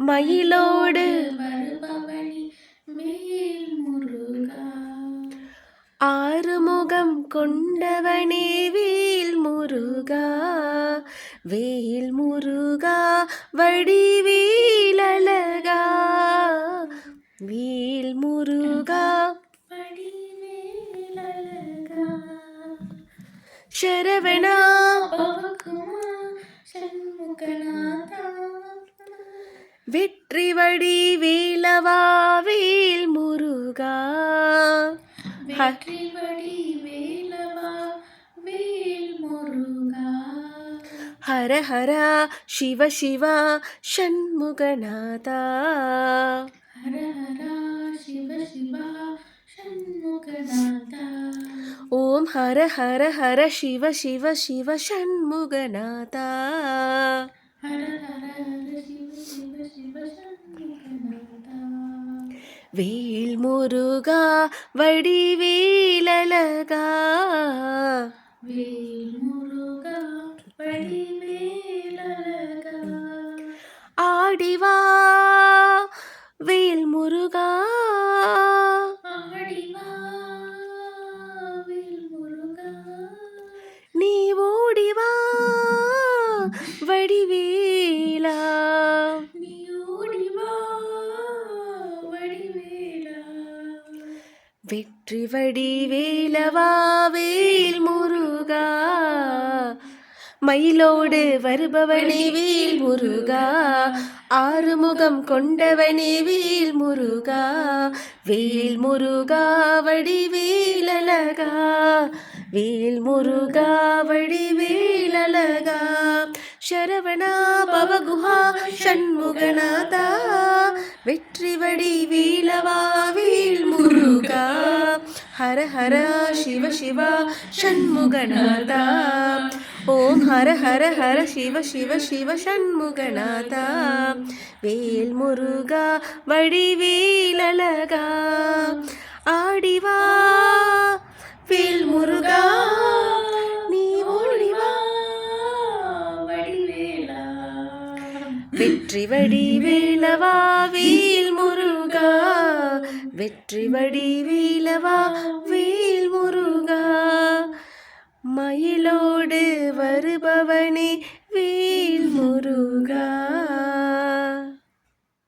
மயிலோடு வருபவனி வேல் முருகா. ஆறுமுகம் கொண்டவனே வேல் முருகா. வேல் முருகா வடிவேலழகா. வேல் முருகா வடிவேலழகா. சரவணா பவகுமா சண்முகநாதா. வெற்றி வடிவேலவா வேல் முருகா. வெற்றி வடிவேலவா வேல் முருகா. ஹர ஹரா சிவ சிவா சண்முகநாதா. ஹர ஹரா சிவ சிவா சண்முகநாதா. ஓம் ஹர ஹர ஹர சிவ சிவ சிவ சண்முகநாதா. ஹர ஹர ஹர சிவ சிவ சிவ சண்முகநாதா. வேல் முருகா வடிவேலழகா. வேல் முருகா வடிவேலழகா. ஆடிவா வேல் முருகா. ஆடிவா வேல் முருகா. நீ ஓடிவா வடிவேலா. நீ ஓடிவா வடிவேலா. வெற்றி வடிவேலவா வேல் முருகா. மயிலோடு வருபவனே வேல் முருகா. ஆறுமுகம் கொண்டவனே வேல் முருகா. வேல் முருகா வடிவேலழகா. வேல் முருகா வடிவேலழகா. சரவணா பவகுஹா சண்முகநாதா. வெற்றி வடிவேலவா வேல் முருகா. ஹர ஹர சிவ சிவா சண்முகநாதா. ஓம் ஹர ஹர ஹர சிவ சிவ சிவ சண்முகநாதா. வேல் முருகா வடிவேலழகா. ஆடிவா வேல் முருகா. நீ ஓடிவா வடிவேலா. வெற்றி வடிவேலவா வேல் முருகா. வெற்றி வடிவேலவா வேல் முருகா. மயிலோடு வருபவனே வேல் முருகா.